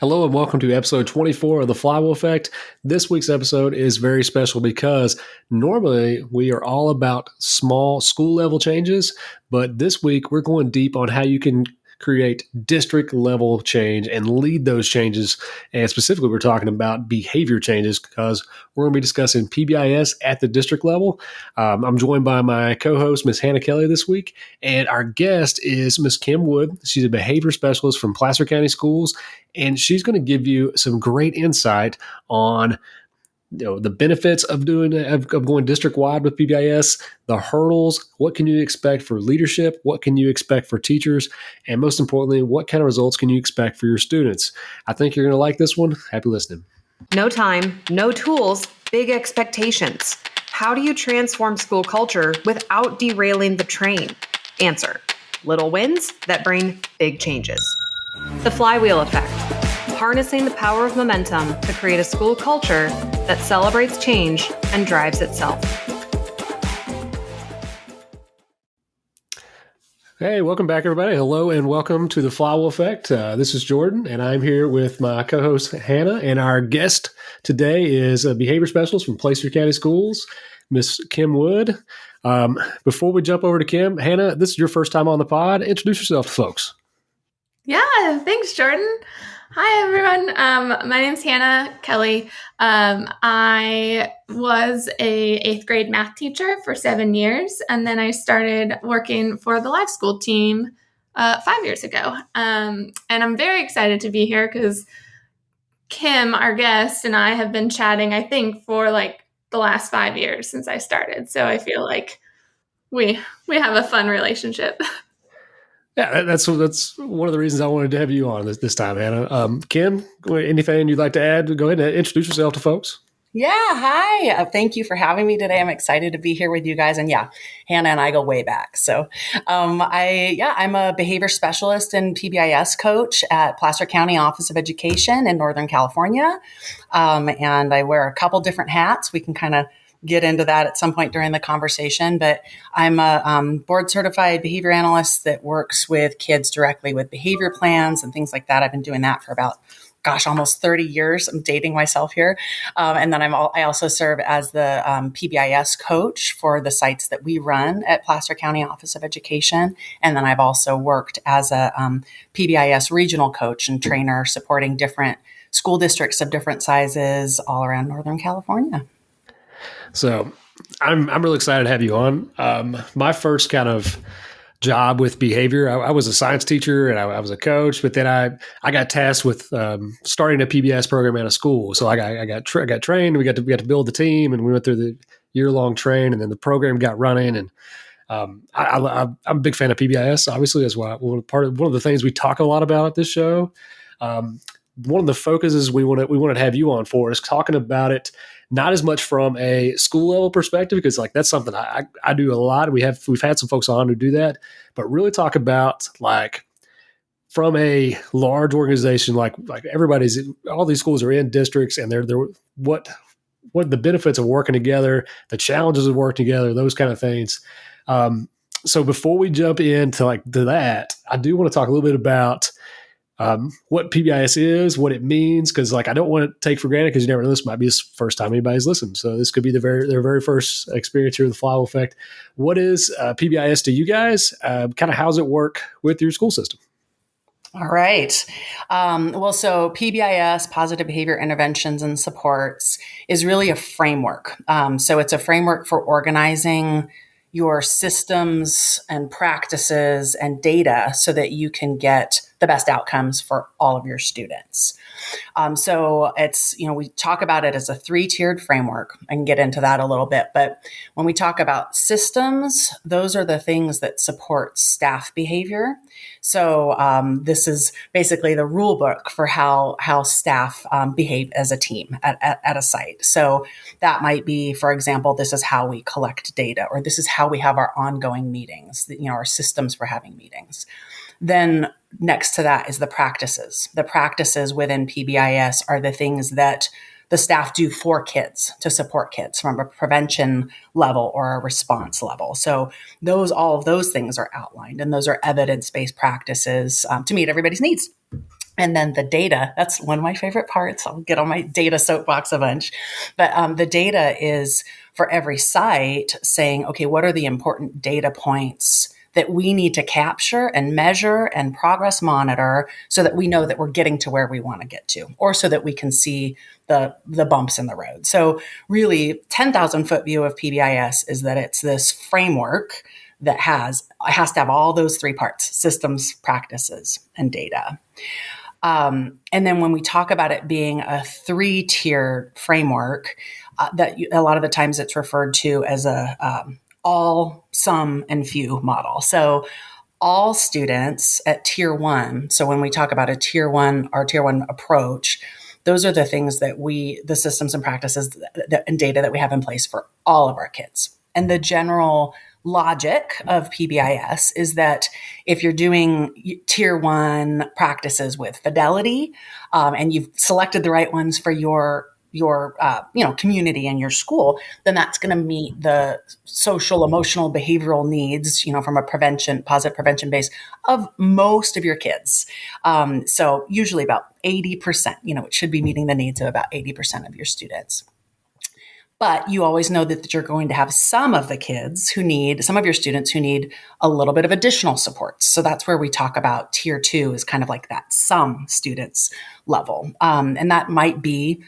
Hello and welcome to episode 24 of The Flywheel Effect. This week's episode is very special because normally we are all about small school level changes, but this week we're going deep on how you can create district level change and lead those changes. And specifically, we're talking about behavior changes because we're going to be discussing PBIS at the district level. I'm joined by my co-host, Miss Hannah Kelly, this week, and our guest is Miss Kim Wood. She's a behavior specialist from Placer County Schools, and she's going to give you some great insight on the benefits of going district wide with PBIS, the hurdles, what can you expect for leadership, what can you expect for teachers, and most importantly, what kind of results can you expect for your students? I think you're going to like this one. Happy listening. No time, no tools, big expectations. How do you transform school culture without derailing the train? Answer: little wins that bring big changes. The flywheel effect. Harnessing the power of momentum to create a school culture that celebrates change and drives itself. Hey, welcome back, everybody. Hello, and welcome to the Flywheel Effect. This is Jordan, and I'm here with my co-host, Hannah, and our guest today is a behavior specialist from Placer County Schools, Miss Kim Wood. Before we jump over to Kim, Hannah, this is your first time on the pod. Introduce yourself to folks. Yeah, thanks, Jordan. Hi, everyone. My name's Hannah Kelly. I was a 8th grade math teacher for 7 years, and then I started working for the live school team 5 years ago. And I'm very excited to be here because Kim, our guest, and I have been chatting, I think, for like the last 5 years since I started. So I feel like we have a fun relationship. Yeah, that's one of the reasons I wanted to have you on this time, Hannah. Kim, anything you'd like to add? Go ahead and introduce yourself to folks. Yeah, hi. Thank you for having me today. I'm excited to be here with you guys. And yeah, Hannah and I go way back. So I'm a behavior specialist and PBIS coach at Placer County Office of Education in Northern California. And I wear a couple different hats. We can kind of get into that at some point during the conversation, but I'm a board certified behavior analyst that works with kids directly with behavior plans and things like that. I've been doing that for about, almost 30 years. I'm dating myself here. And then I also serve as the PBIS coach for the sites that we run at Placer County Office of Education. And then I've also worked as a PBIS regional coach and trainer supporting different school districts of different sizes all around Northern California. So I'm really excited to have you on. My first kind of job with behavior, I was a science teacher and I was a coach, but then I got tasked with starting a PBS program at a school. So I got trained. We got to build the team, and we went through the year-long train, and then the program got running. And I'm a big fan of PBIS. Obviously, that's why one of the things we talk a lot about at this show. One of the focuses we wanted to have you on for is talking about it, not as much from a school level perspective, because like that's something I do a lot. We've had some folks on who do that, but really talk about like from a large organization, like all these schools are in districts, and they're what the benefits of working together, the challenges of working together, those kind of things. So before we jump into to that, I do want to talk a little bit about what PBIS is, what it means, because I don't want to take for granted, because you never know, this might be the first time anybody's listened. So this could be their very first experience here with the Flywheel Effect. What is PBIS to you guys? Kind of how does it work with your school system? All right. So PBIS, Positive Behavior Interventions and Supports, is really a framework. So it's a framework for organizing your systems and practices and data so that you can get the best outcomes for all of your students. So it's, we talk about it as a 3-tiered framework. I can get into that a little bit, but when we talk about systems, those are the things that support staff behavior. So this is basically the rule book for how staff behave as a team at a site. So that might be, for example, this is how we collect data, or this is how we have our ongoing meetings, our systems for having meetings. Then next to that is the practices. The practices within PBIS are the things that the staff do for kids to support kids from a prevention level or a response level. So all of those things are outlined, and those are evidence-based practices to meet everybody's needs. And then the data, that's one of my favorite parts. I'll get on my data soapbox a bunch. But the data is for every site saying, okay, what are the important data points that we need to capture and measure and progress monitor so that we know that we're getting to where we want to get to, or so that we can see the bumps in the road. So really, 10,000 foot view of PBIS is that it's this framework that has to have all those three parts: systems, practices, and data. And then when we talk about it being a 3-tiered framework, that a lot of the times it's referred to as a all, some, and few model. So all students at tier 1. So when we talk about our tier 1 approach, those are the things that the systems and practices and data that we have in place for all of our kids. And the general logic of PBIS is that if you're doing tier 1 practices with fidelity, and you've selected the right ones for your community and your school, then that's going to meet the social, emotional, behavioral needs, from a positive prevention base of most of your kids. So usually about 80%, it should be meeting the needs of about 80% of your students. But you always know that you're going to have some of your students who need a little bit of additional support. So that's where we talk about tier 2 is kind of like that some students level. And that might be,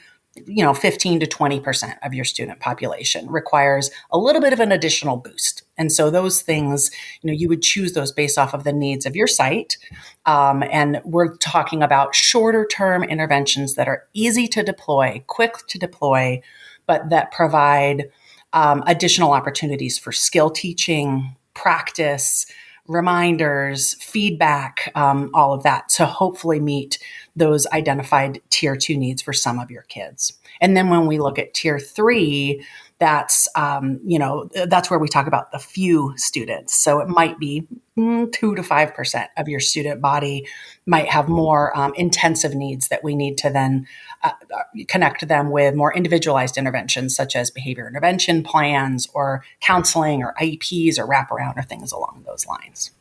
15 to 20% of your student population requires a little bit of an additional boost. And so those things, you would choose those based off of the needs of your site. And we're talking about shorter term interventions that are easy to deploy, quick to deploy, but that provide additional opportunities for skill teaching, practice, reminders, feedback, all of that to hopefully meet those identified tier 2 needs for some of your kids. And then when we look at tier 3, that's where we talk about the few students. So it might be 2 to 5% of your student body might have more intensive needs that we need to then connect them with more individualized interventions, such as behavior intervention plans or counseling or IEPs or wraparound or things along those lines.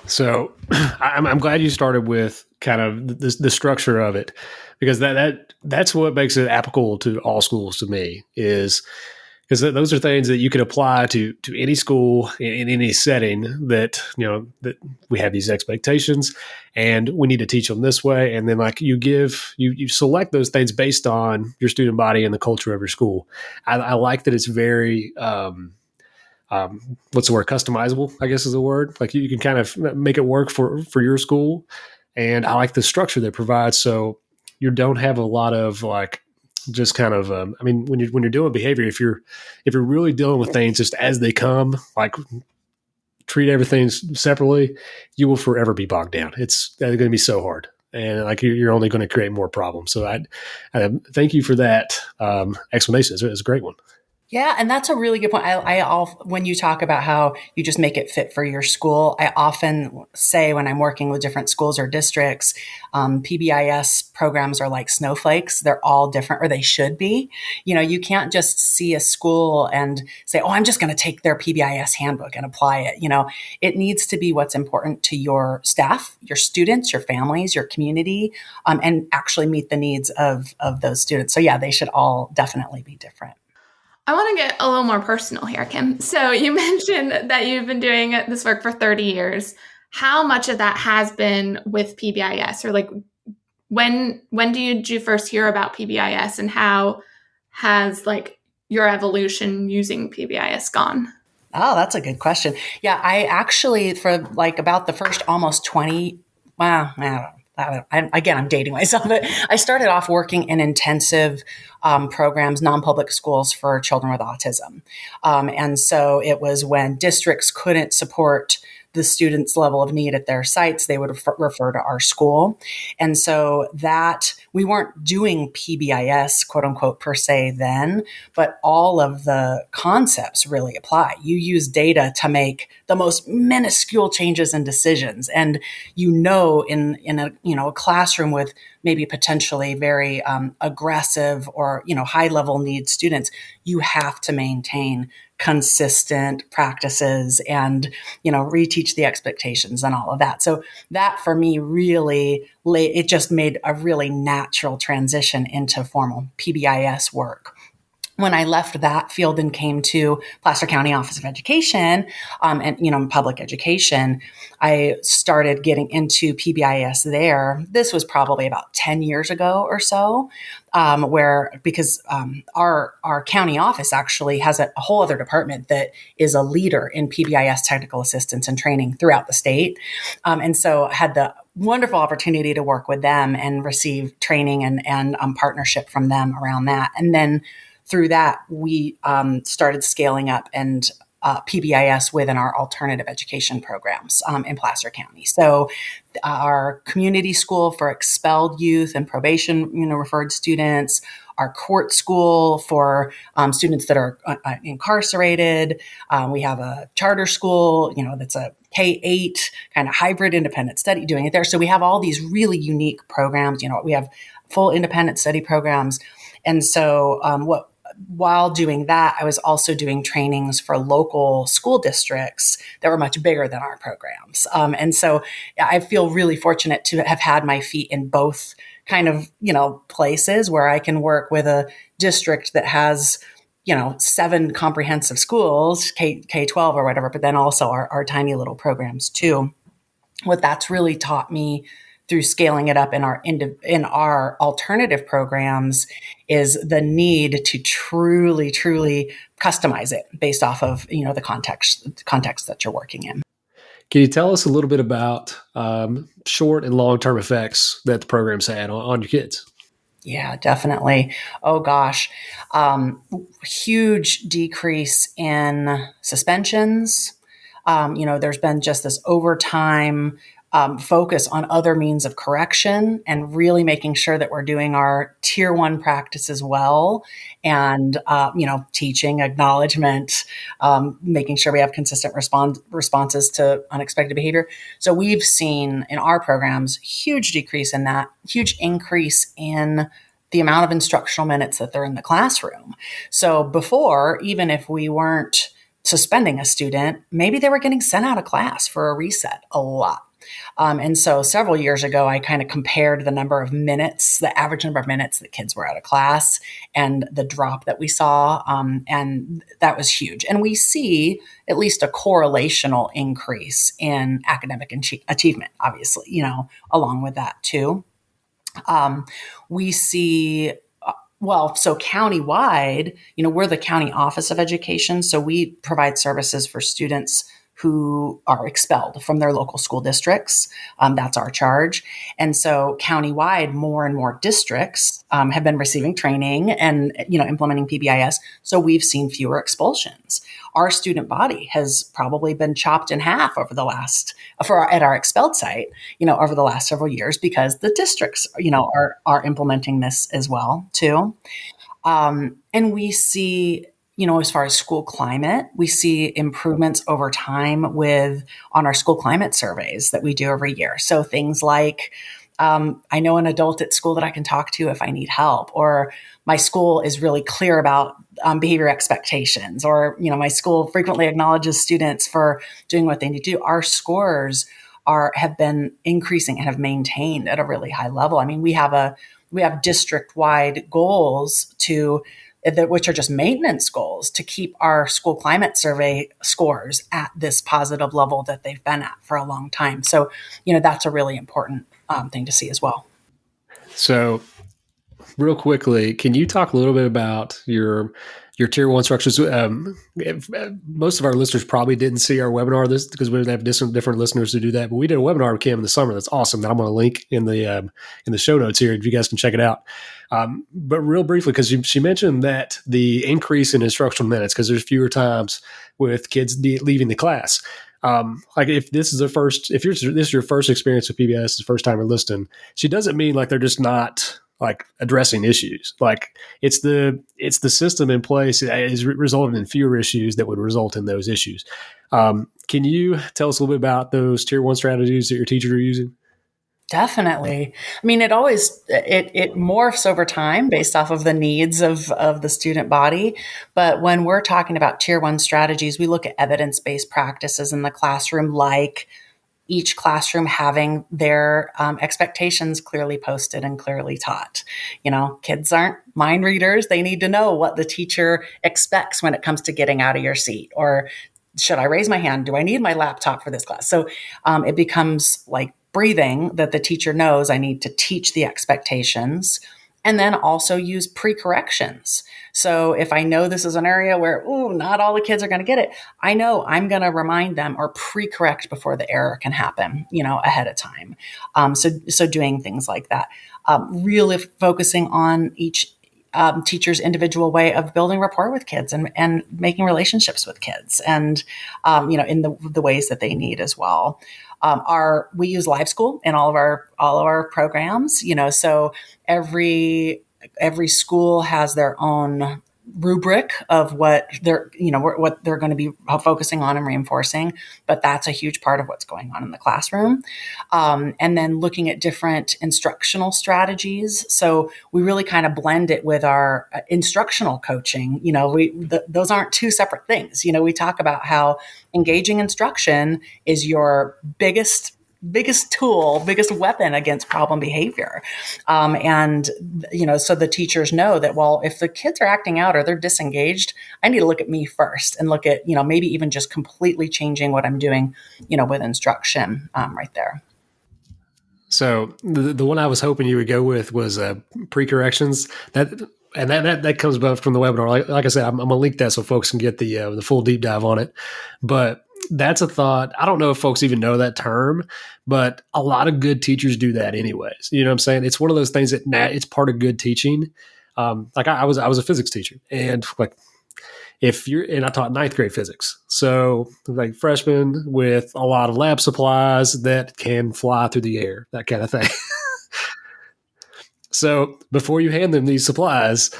So I'm glad you started with kind of the structure of it, because that's what makes it applicable to all schools to me, is because those are things that you can apply to any school in any setting, that we have these expectations and we need to teach them this way. And then like you select those things based on your student body and the culture of your school. I like that it's very, what's the word? Customizable, I guess is the word. Like you can kind of make it work for your school. And I like the structure that it provides. So you don't have a lot of like, just kind of, when you're doing behavior, if you're really dealing with things just as they come, like treat everything separately, you will forever be bogged down. It's going to be so hard. And like, you're only going to create more problems. So I thank you for that explanation. It's a great one. Yeah, and that's a really good point. When you talk about how you just make it fit for your school, I often say when I'm working with different schools or districts, PBIS programs are like snowflakes. They're all different, or they should be. You can't just see a school and say, oh, I'm just going to take their PBIS handbook and apply it. It needs to be what's important to your staff, your students, your families, your community, and actually meet the needs of those students. So yeah, they should all definitely be different. I want to get a little more personal here, Kim. So you mentioned that you've been doing this work for 30 years. How much of that has been with PBIS? Or like, when did you first hear about PBIS, and how has like your evolution using PBIS gone? Oh, that's a good question. Yeah, I actually, for like about the first almost 20, wow, I don't know. I'm dating myself, but I started off working in intensive programs, non-public schools for children with autism. And so it was when districts couldn't support the students' level of need at their sites, they would refer to our school. And so that we weren't doing PBIS, quote unquote, per se then, but all of the concepts really apply. You use data to make the most minuscule changes and decisions. And in a classroom with maybe potentially very aggressive or high level need students, you have to maintain consistent practices and, reteach the expectations and all of that. So that for me really, it just made a really natural transition into formal PBIS work. When I left that field and came to Placer County Office of Education, and public education, I started getting into PBIS there. This was probably about 10 years ago or so, because our county office actually has a whole other department that is a leader in PBIS technical assistance and training throughout the state, and so I had the wonderful opportunity to work with them and receive training and partnership from them around that, and then through that, we started scaling up and PBIS within our alternative education programs in Placer County. So our community school for expelled youth and probation, referred students, our court school for students that are incarcerated. We have a charter school, that's a K-8 kind of hybrid independent study doing it there. So we have all these really unique programs. We have full independent study programs. And so while doing that, I was also doing trainings for local school districts that were much bigger than our programs. And so I feel really fortunate to have had my feet in both kind of, places where I can work with a district that has, 7 comprehensive schools, K-12 or whatever, but then also our tiny little programs too. What that's really taught me through scaling it up in our alternative programs is the need to truly customize it based off of the context that you're working in. Can you tell us a little bit about short and long-term effects that the program's had on your kids? Yeah, definitely. Oh gosh, huge decrease in suspensions. There's been just this overtime focus on other means of correction and really making sure that we're doing our tier 1 practices well and, teaching, acknowledgement, making sure we have consistent responses to unexpected behavior. So we've seen in our programs, huge decrease in that, huge increase in the amount of instructional minutes that they're in the classroom. So before, even if we weren't suspending a student, maybe they were getting sent out of class for a reset a lot. And so several years ago, I kind of compared the number of minutes, the average number of minutes that kids were out of class and the drop that we saw. And that was huge. And we see at least a correlational increase in academic achievement, obviously, along with that too. We see so countywide, we're the county office of education. So we provide services for students who are expelled from their local school districts. That's our charge. And so countywide, more and more districts have been receiving training and, implementing PBIS. So we've seen fewer expulsions. Our student body has probably been chopped in half over the last, at our expelled site, over the last several years because the districts, are implementing this as well too. And we see, as far as school climate, we see improvements over time on our school climate surveys that we do every year. So things like, I know an adult at school that I can talk to if I need help, or my school is really clear about behavior expectations, or, my school frequently acknowledges students for doing what they need to do. Our scores have been increasing and have maintained at a really high level. I mean, we have district-wide goals which are just maintenance goals to keep our school climate survey scores at this positive level that they've been at for a long time. So, that's a really important thing to see as well. So real quickly, can you talk a little bit about your tier 1 structures? Most of our listeners probably didn't see our webinar because we have different listeners to do that. But we did a webinar with Kim in the summer. That's awesome. That I'm going to link in the show notes here if you guys can check it out. But real briefly, because she mentioned that the increase in instructional minutes, because there's fewer times with kids leaving the class. Like if this is this is your first experience with PBIS, the first time you're listening, she doesn't mean like they're just not like addressing issues. Like it's the system in place is resulting in fewer issues that would result in those issues. Can you tell us a little bit about those tier 1 strategies that your teachers are using? Definitely. I mean, it morphs over time based off of the needs of the student body. But when we're talking about tier one strategies, we look at evidence-based practices in the classroom, like each classroom having their expectations clearly posted and clearly taught. Kids aren't mind readers. They need to know what the teacher expects when it comes to getting out of your seat, or should I raise my hand? Do I need my laptop for this class? So it becomes like breathing, that the teacher knows I need to teach the expectations, and then also use pre-corrections. So if I know this is an area where, not all the kids are going to get it, I know I'm going to remind them or pre-correct before the error can happen, ahead of time. So doing things like that, really focusing on each teacher's individual way of building rapport with kids and making relationships with kids, and in the ways that they need as well. We use live school in all of our programs, so every school has their own rubric of what they're going to be focusing on and reinforcing, but that's a huge part of what's going on in the classroom. And then looking at different instructional strategies. So we really kind of blend it with our instructional coaching. Those aren't two separate things. We talk about how engaging instruction is your biggest tool, biggest weapon against problem behavior. So the teachers know that, well, if the kids are acting out or they're disengaged, I need to look at me first and look at, maybe even just completely changing what I'm doing, with instruction right there. So the one I was hoping you would go with was pre-corrections. That comes both from the webinar. Like I said, I'm going to link that so folks can get the full deep dive on it. But that's a thought. I don't know if folks even know that term, but a lot of good teachers do that anyways. You know what I'm saying? It's one of those things that it's part of good teaching. Like I was a physics teacher, and like I taught ninth grade physics. So like freshmen with a lot of lab supplies that can fly through the air, that kind of thing. So before you hand them these supplies,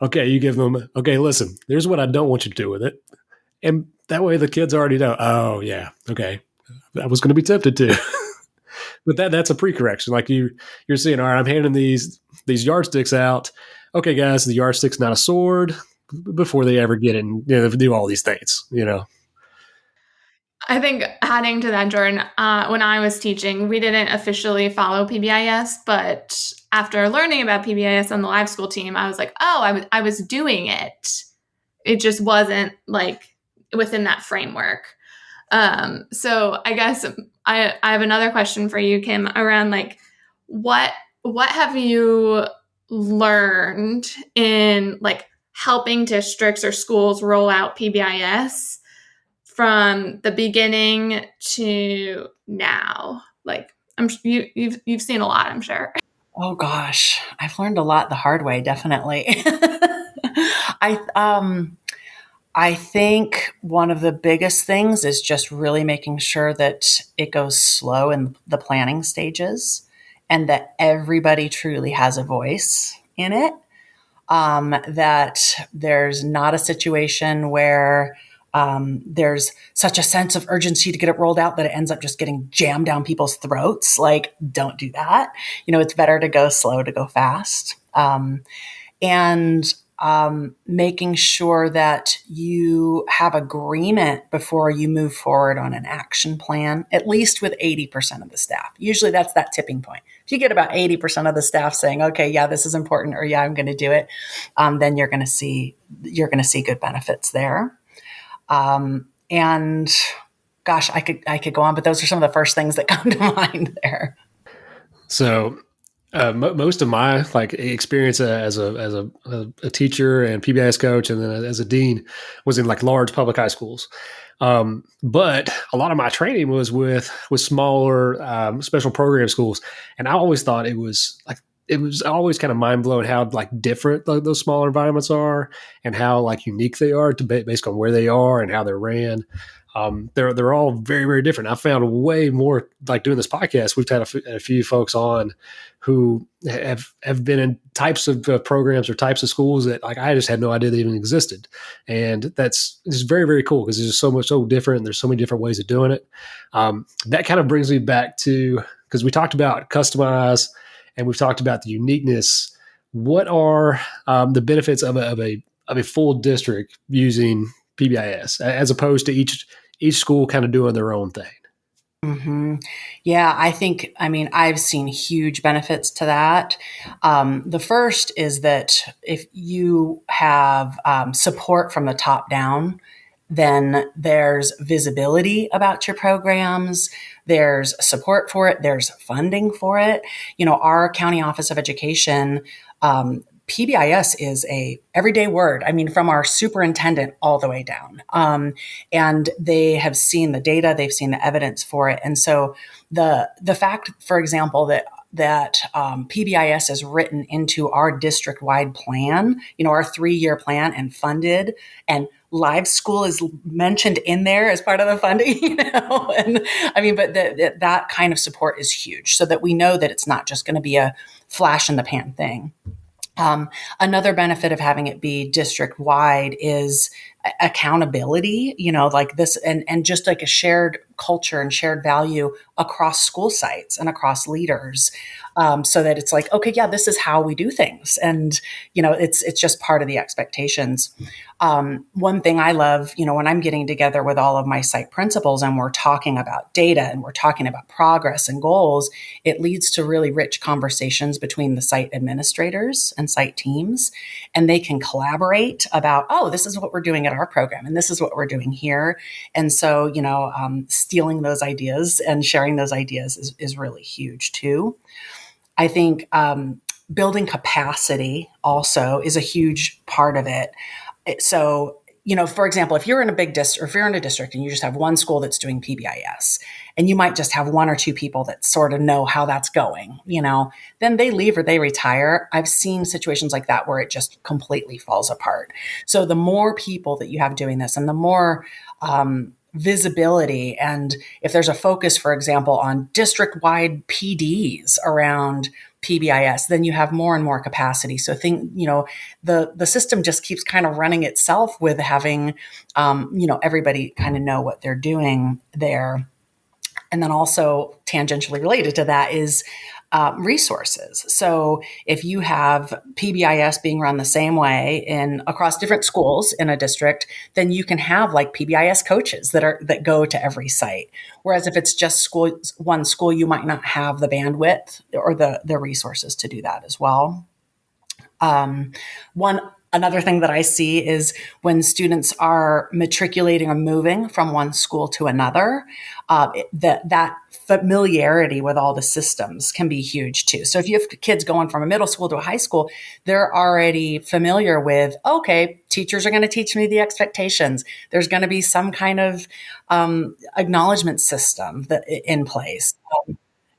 okay, you give them, okay, listen, here's what I don't want you to do with it. And that way the kids already know, oh yeah, okay, I was going to be tempted to. But that's a pre-correction. Like you're seeing, all right, I'm handing these yardsticks out. Okay, guys, the yardstick's not a sword, before they ever get in, do all these things, I think adding to that, Jordan, when I was teaching, we didn't officially follow PBIS, but after learning about PBIS on the live school team, I was like, I was doing it. It just wasn't like within that framework. So I guess I have another question for you, Kim, around like what have you learned in like helping districts or schools roll out PBIS from the beginning to now? Like you've seen a lot, I'm sure. Oh gosh, I've learned a lot the hard way, definitely. I think one of the biggest things is just really making sure that it goes slow in the planning stages and that everybody truly has a voice in it. That there's not a situation where there's such a sense of urgency to get it rolled out that it ends up just getting jammed down people's throats. Like, don't do that. It's better to go slow to go fast. And making sure that you have agreement before you move forward on an action plan, at least with 80% of the staff. Usually that's that tipping point. If you get about 80% of the staff saying, okay, yeah, this is important, or yeah, I'm going to do it, then you're going to see good benefits there. And gosh, I could go on, but those are some of the first things that come to mind there. So most of my experience as a teacher and PBIS coach, and then as a dean, was in large public high schools. But a lot of my training was with smaller special program schools, and I always thought it was always kind of mind blowing how different those smaller environments are, and how unique they are based on where they are and how they're ran. They're all very, very different. I found way more doing this podcast. We've had a few folks on who have been in types of programs or types of schools that I just had no idea they even existed. And it's very, very cool because it's just so different. And there's so many different ways of doing it. That kind of brings me back to, because we talked about customize and we've talked about the uniqueness. What are the benefits of a full district using PBIS as opposed to each school kind of doing their own thing? Mm-hmm. Yeah, I've seen huge benefits to that. The first is that if you have support from the top down, then there's visibility about your programs. There's support for it. There's funding for it. Our County Office of Education, PBIS is a everyday word. From our superintendent all the way down. And they have seen the data, they've seen the evidence for it. And so the fact, for example, that PBIS is written into our district-wide plan, our 3-year plan and funded, and live school is mentioned in there as part of the funding, but that kind of support is huge so that we know that it's not just going to be a flash in the pan thing. Another benefit of having it be district wide is accountability, like this, and just like a shared culture and shared value across school sites and across leaders. So that it's like, okay, yeah, this is how we do things. And, it's just part of the expectations. One thing I love, when I'm getting together with all of my site principals and we're talking about data and we're talking about progress and goals, it leads to really rich conversations between the site administrators and site teams. And they can collaborate about, oh, this is what we're doing at our program and this is what we're doing here. And so, stealing those ideas and sharing those ideas is really huge too. I think building capacity also is a huge part of it. So, for example, if you're in a big district, or if you're in a district and you just have one school that's doing PBIS, and you might just have one or two people that sort of know how that's going, then they leave or they retire. I've seen situations like that where it just completely falls apart. So the more people that you have doing this and the more visibility, and if there's a focus, for example, on district-wide PDs around PBIS, then you have more and more capacity. So the system just keeps kind of running itself with having, everybody kind of know what they're doing there. And then also tangentially related to that is resources. So if you have PBIS being run the same way across different schools in a district, then you can have like PBIS coaches that go to every site. Whereas if it's just one school, you might not have the bandwidth or the resources to do that as well. Another thing that I see is when students are matriculating or moving from one school to another, that familiarity with all the systems can be huge too. So if you have kids going from a middle school to a high school, they're already familiar with, okay, teachers are going to teach me the expectations. There's going to be some kind of acknowledgement system in place.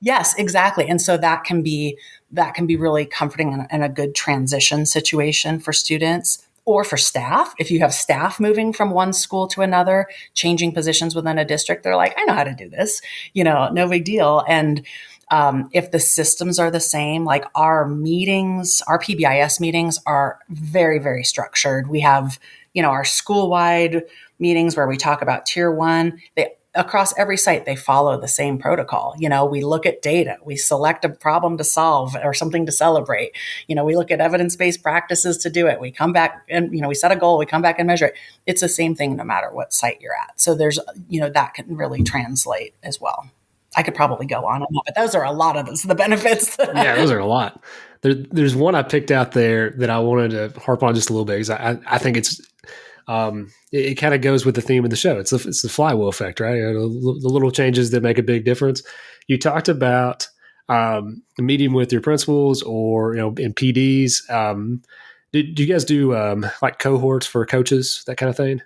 Yes, exactly. And so that can be really comforting and a good transition situation for students or for staff. If you have staff moving from one school to another, changing positions within a district, they're like, I know how to do this, no big deal. And if the systems are the same, like our PBIS meetings are very, very structured. We have, our school-wide meetings where we talk about tier 1. Across every site, they follow the same protocol. We look at data, we select a problem to solve or something to celebrate. We look at evidence-based practices to do it. We come back and, we set a goal, we come back and measure it. It's the same thing no matter what site you're at. So there's, that can really translate as well. I could probably go on and on, but those are a lot of the benefits. Yeah, those are a lot. There's one I picked out there that I wanted to harp on just a little bit because I think it's, it kind of goes with the theme of the show. It's the flywheel effect, right? The little changes that make a big difference. You talked about meeting with your principals or in PDs. Do you guys do like cohorts for coaches, that kind of thing?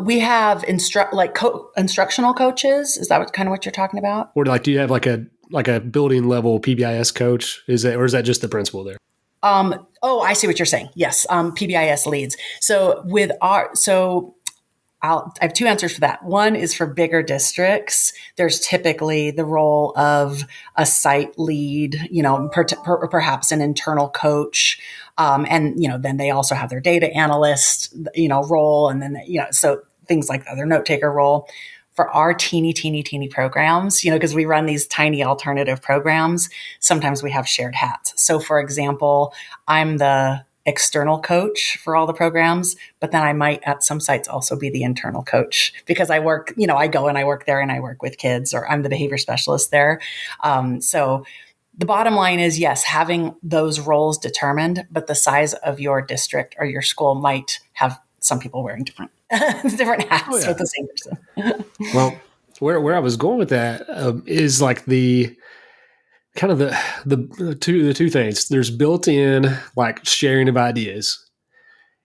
We have instructional coaches. Is that what you're talking about? Or do you have like a building level PBIS coach? Or is that just the principal there? I see what you're saying. Yes. PBIS leads. I have two answers for that. One is for bigger districts. There's typically the role of a site lead, perhaps an internal coach. And then they also have their data analyst, role. And then, so things like that, their note taker role. for our teeny programs, because we run these tiny alternative programs, sometimes we have shared hats. So for example, I'm the external coach for all the programs, but then I might at some sites also be the internal coach because I work, I go and I work there and I work with kids, or I'm the behavior specialist there. So the bottom line is, yes, having those roles determined, but the size of your district or your school might have some people wearing different hats with the same person. Well, where I was going with that is like the kind of the two things. There's built-in like sharing of ideas,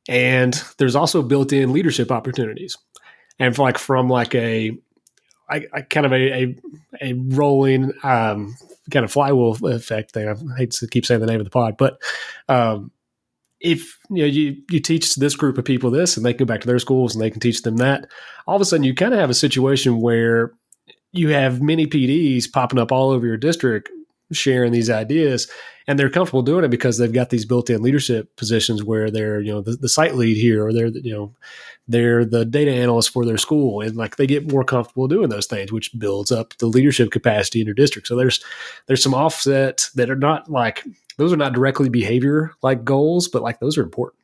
and there's also built-in leadership opportunities. And from a kind of a rolling kind of flywheel effect thing. I hate to keep saying the name of the pod, but if you teach this group of people this, and they go back to their schools and they can teach them that, all of a sudden you kind of have a situation where you have many PDs popping up all over your district sharing these ideas, and they're comfortable doing it because they've got these built-in leadership positions where they're the site lead here, or they're the data analyst for their school, and like they get more comfortable doing those things, which builds up the leadership capacity in your district. So there's some offsets that are not like, those are not directly behavior like goals, but like those are important.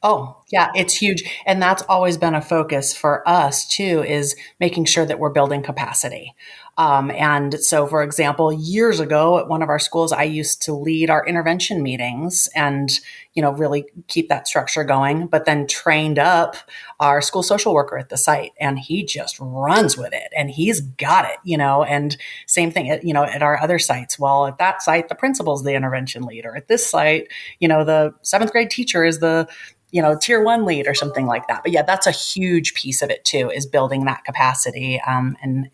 Oh, yeah, it's huge. And that's always been a focus for us too, is making sure that we're building capacity. And so, for example, years ago at one of our schools, I used to lead our intervention meetings and, really keep that structure going, but then trained up our school social worker at the site, and he just runs with it and he's got it, and same thing at our other sites. Well, at that site, the principal's the intervention leader. At this site, the 7th grade teacher is the tier 1 lead or something like that. But yeah, that's a huge piece of it too, is building that capacity and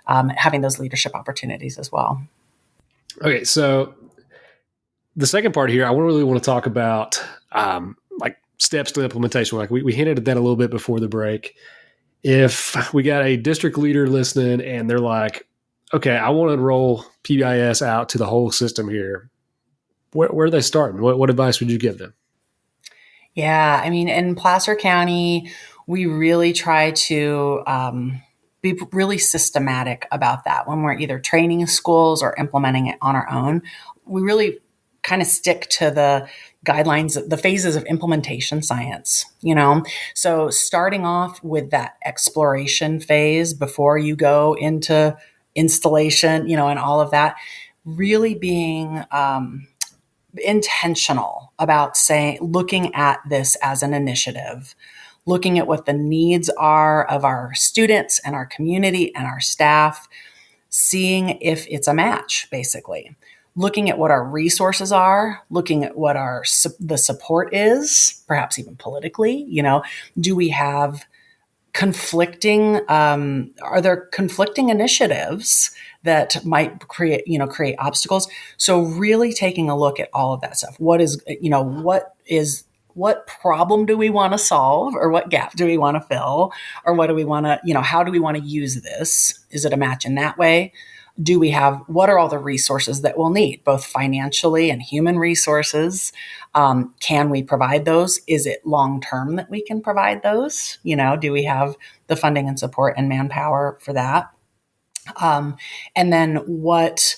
having those leadership opportunities as well. Okay, so the second part here, I really want to talk about like steps to implementation. Like we hinted at that a little bit before the break. If we got a district leader listening and they're like, okay, I want to roll PBIS out to the whole system here, where are they starting? What advice would you give them? Yeah, I mean, in Placer County, we really try to be really systematic about that when we're either training schools or implementing it on our own. We really kind of stick to the guidelines, the phases of implementation science, So starting off with that exploration phase before you go into installation, and all of that, really being intentional about looking at this as an initiative, looking at what the needs are of our students and our community and our staff, seeing if it's a match, basically. Looking at what our resources are, looking at what the support is, perhaps even politically, do we have conflicting, are there conflicting initiatives that might create obstacles? So really taking a look at all of that stuff. What problem do we want to solve, or what gap do we want to fill, or what do we want to, how do we want to use this? Is it a match in that way? What are all the resources that we'll need, both financially and human resources? Can we provide those? Is it long-term that we can provide those? Do we have the funding and support and manpower for that? And then what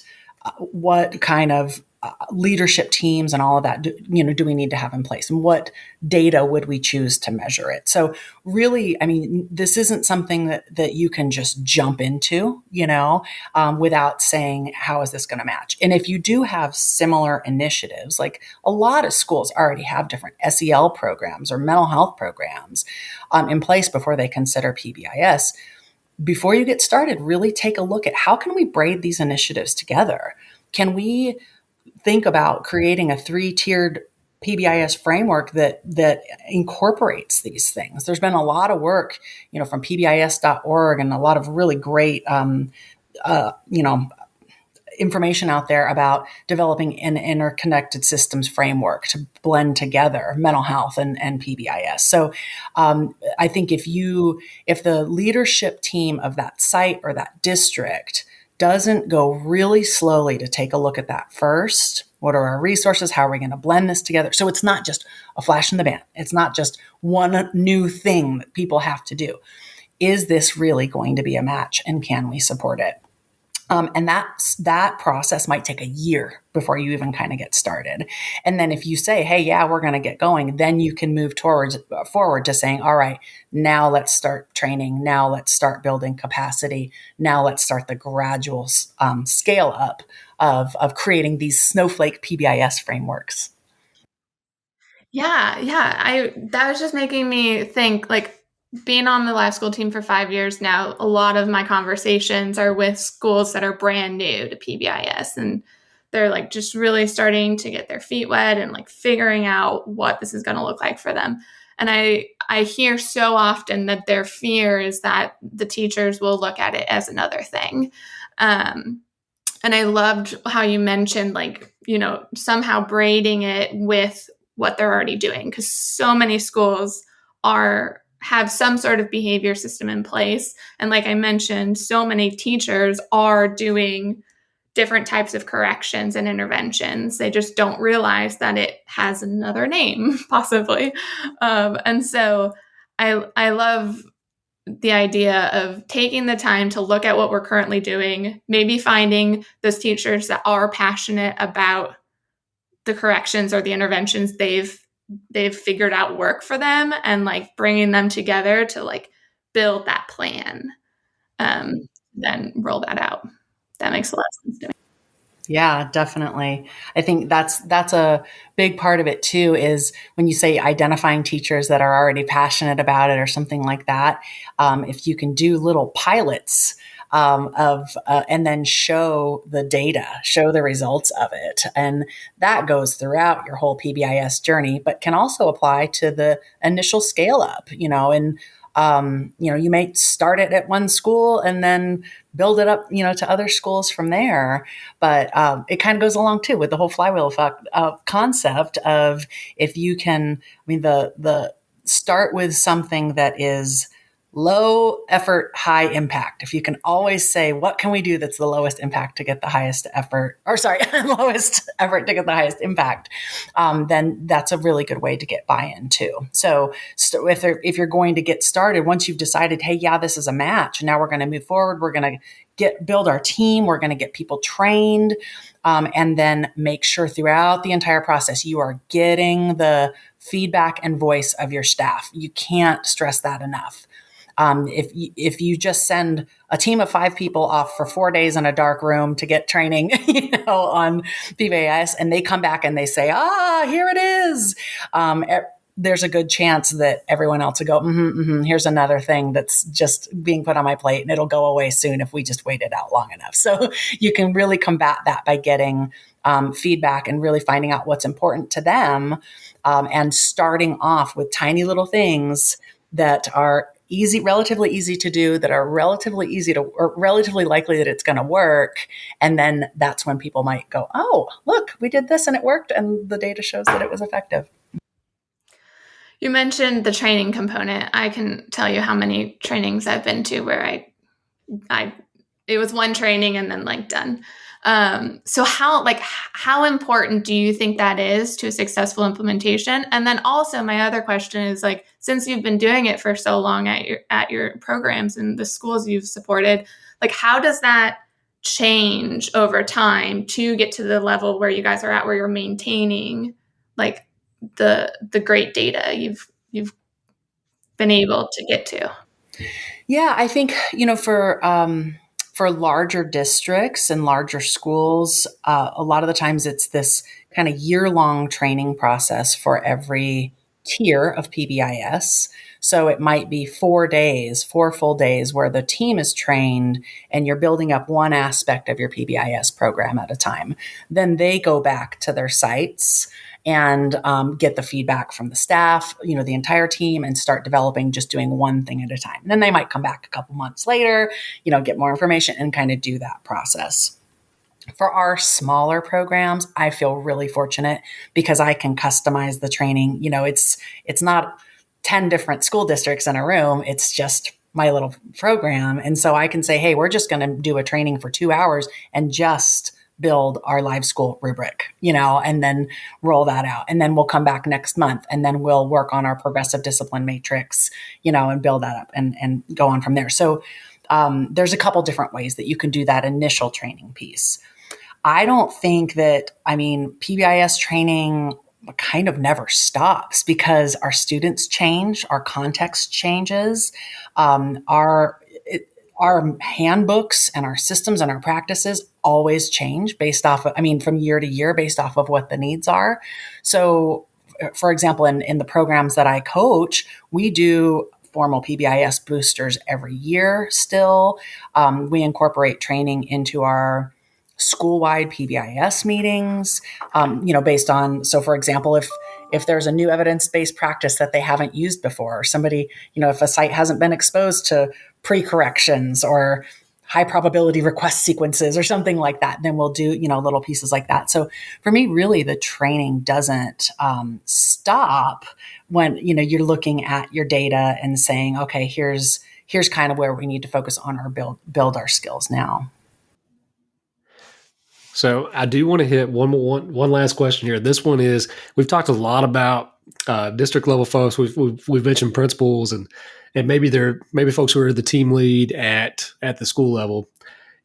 kind of leadership teams and all of that, do we need to have in place? And what data would we choose to measure it? So really, I mean, this isn't something that you can just jump into, without saying, how is this going to match? And if you do have similar initiatives, like a lot of schools already have different SEL programs or mental health programs in place before they consider PBIS. Before you get started, really take a look at how can we braid these initiatives together? Can we think about creating a 3-tiered PBIS framework that incorporates these things? There's been a lot of work, from PBIS.org and a lot of really great, information out there about developing an interconnected systems framework to blend together mental health and PBIS. So I think if the leadership team of that site or that district doesn't go really slowly to take a look at that first, what are our resources? How are we going to blend this together? So it's not just a flash in the pan. It's not just one new thing that people have to do. is this really going to be a match, and can we support it? And that process might take a year before you even kind of get started. And then if you say, hey, yeah, we're going to get going, then you can move forward to saying, all right, now let's start training. Now let's start building capacity. Now let's start the gradual scale up of creating these snowflake PBIS frameworks. Yeah. That was just making me think, like, being on the live school team for 5 years now, a lot of my conversations are with schools that are brand new to PBIS, and they're like just really starting to get their feet wet and like figuring out what this is going to look like for them. And I hear so often that their fear is that the teachers will look at it as another thing. And I loved how you mentioned, like, somehow braiding it with what they're already doing, because so many schools have some sort of behavior system in place. And like I mentioned, so many teachers are doing different types of corrections and interventions. They just don't realize that it has another name, possibly. And so I love the idea of taking the time to look at what we're currently doing, maybe finding those teachers that are passionate about the corrections or the interventions they've figured out work for them, and like bringing them together to like build that plan, then roll that out. That makes a lot of sense to me. Yeah, definitely. I think that's a big part of it too, is when you say identifying teachers that are already passionate about it or something like that. If you can do little pilots and then show the data, show the results of it. And that goes throughout your whole PBIS journey, but can also apply to the initial scale up, and you may start it at one school and then build it up, to other schools from there. But it kind of goes along too with the whole flywheel effect concept of, if you can, the start with something that is low effort, high impact. If you can always say, what can we do that's the lowest impact to get the highest effort, lowest effort to get the highest impact, then that's a really good way to get buy-in too. So if you're going to get started, once you've decided, hey, yeah, this is a match, now we're going to move forward, we're going to build our team, we're going to get people trained, and then make sure throughout the entire process, you are getting the feedback and voice of your staff. You can't stress that enough. If you just send a team of 5 people off for 4 days in a dark room to get training, on PBIS, and they come back and they say, here it is, there's a good chance that everyone else will go, here's another thing that's just being put on my plate, and it'll go away soon if we just wait it out long enough. So you can really combat that by getting feedback and really finding out what's important to them, and starting off with tiny little things that are relatively easy to do, that are relatively likely that it's going to work. And then that's when people might go, oh, look, we did this and it worked, and the data shows that it was effective. You mentioned the training component. I can tell you how many trainings I've been to where it was one training and then like done. So how important do you think that is to a successful implementation? And then also my other question is, like, since you've been doing it for so long at your programs and the schools you've supported, like, how does that change over time to get to the level where you guys are at, where you're maintaining like the great data you've been able to get to? Yeah, I think, for larger districts and larger schools, a lot of the times it's this kind of year-long training process for every tier of PBIS. So it might be 4 full days where the team is trained and you're building up one aspect of your PBIS program at a time. Then they go back to their sites and get the feedback from the staff, the entire team, and start developing, just doing one thing at a time. And then they might come back a couple months later, get more information and kind of do that process. For our smaller programs, I feel really fortunate because I can customize the training. It's not 10 different school districts in a room. It's just my little program. And so I can say, hey, we're just going to do a training for 2 hours and just build our live school rubric, and then roll that out. And then we'll come back next month and then we'll work on our progressive discipline matrix, and build that up and go on from there. So there's a couple different ways that you can do that initial training piece. I don't think that, PBIS training kind of never stops because our students change, our context changes, our handbooks and our systems and our practices always change based off of, from year to year based off of what the needs are. So, for example, in the programs that I coach, we do formal PBIS boosters every year still. We incorporate training into our school-wide PBIS meetings, based on, so for example, if there's a new evidence-based practice that they haven't used before, or somebody, if a site hasn't been exposed to pre-corrections or high probability request sequences or something like that, then we'll do, little pieces like that. So for me, really, the training doesn't stop when, you're looking at your data and saying, okay, here's kind of where we need to focus on our build our skills now. So I do want to hit one last question here. This one is, we've talked a lot about district level folks. We've mentioned principals and maybe folks who are the team lead at the school level.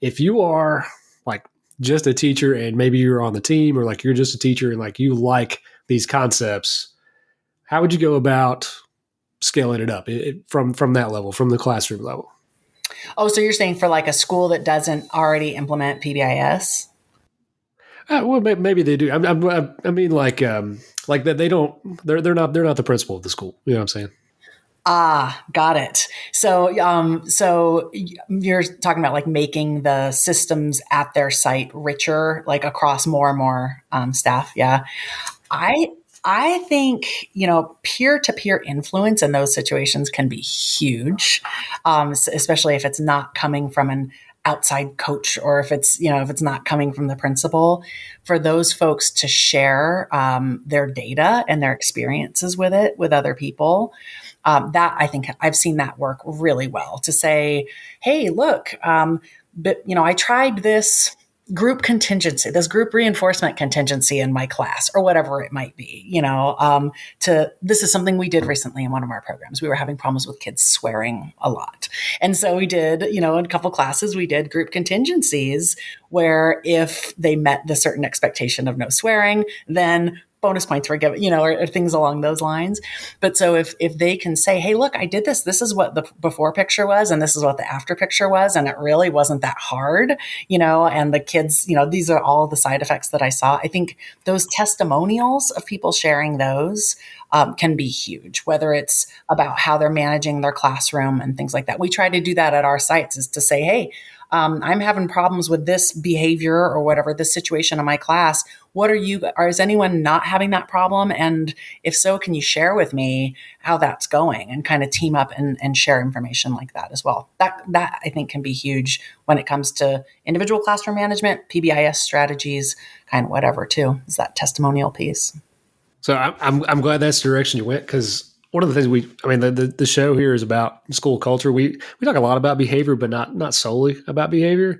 If you are like just a teacher and maybe you're on the team, or like you're just a teacher and like you like these concepts, how would you go about scaling it up from that level, from the classroom level? Oh, so you're saying for like a school that doesn't already implement PBIS? Well, maybe they do. I mean, like that they don't. They're not the principal of the school. You know what I'm saying? Got it. So you're talking about like making the systems at their site richer, like across more and more staff. Yeah, I think peer-to-peer influence in those situations can be huge, especially if it's not coming from an outside coach, or if it's not coming from the principal, for those folks to share their data and their experiences with it with other people. That I think I've seen that work really well, to say, hey, look, but I tried this group contingency, this group reinforcement contingency in my class, or whatever it might be, this is something we did recently in one of our programs. We were having problems with kids swearing a lot. And so we did, in a couple classes, we did group contingencies where if they met the certain expectation of no swearing, then bonus points were given, or things along those lines. But so if they can say, hey, look, I did this is what the before picture was, and this is what the after picture was, and it really wasn't that hard, and the kids, these are all the side effects that I saw. I think those testimonials of people sharing those can be huge, whether it's about how they're managing their classroom and things like that. We try to do that at our sites, is to say, hey, I'm having problems with this behavior or whatever, this situation in my class. Is anyone not having that problem? And if so, can you share with me how that's going, and kind of team up and share information like that as well? That I think can be huge when it comes to individual classroom management, PBIS strategies, kind of whatever too, is that testimonial piece. So I'm glad that's the direction you went, because one of the things the show here is about school culture. We talk a lot about behavior, but not solely about behavior.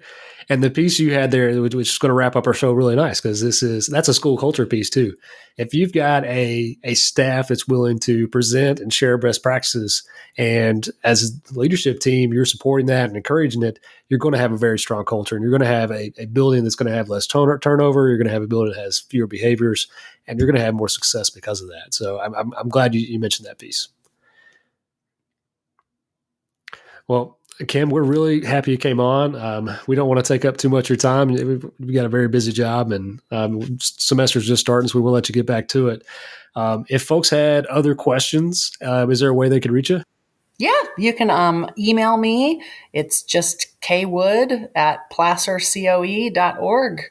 And the piece you had there, which is going to wrap up our show really nice, because that's a school culture piece too. If you've got a staff that's willing to present and share best practices, and as the leadership team, you're supporting that and encouraging it, you're going to have a very strong culture, and you're going to have a building that's going to have less turnover. You're going to have a building that has fewer behaviors, and you're going to have more success because of that. So I'm glad you mentioned that piece. Well, Kim, we're really happy you came on. We don't want to take up too much of your time. We've got a very busy job, and semester's just starting, so we will let you get back to it. If folks had other questions, is there a way they could reach you? Yeah, you can email me. It's just kwood@placercoe.org.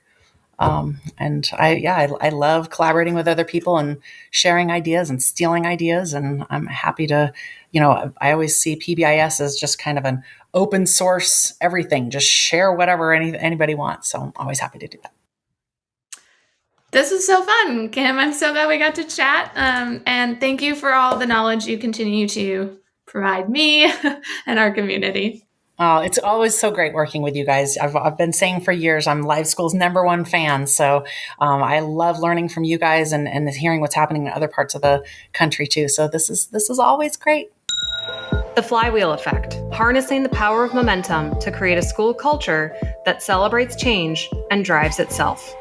And I love collaborating with other people and sharing ideas and stealing ideas. And I'm happy to, I always see PBIS as just kind of an open source everything. Just share whatever anybody wants. So I'm always happy to do that. This was so fun, Kim. I'm so glad we got to chat. And thank you for all the knowledge you continue to provide me and our community. Oh, it's always so great working with you guys. I've been saying for years, I'm Live School's #1 fan. So I love learning from you guys and hearing what's happening in other parts of the country too. So this is always great. The flywheel effect, harnessing the power of momentum to create a school culture that celebrates change and drives itself.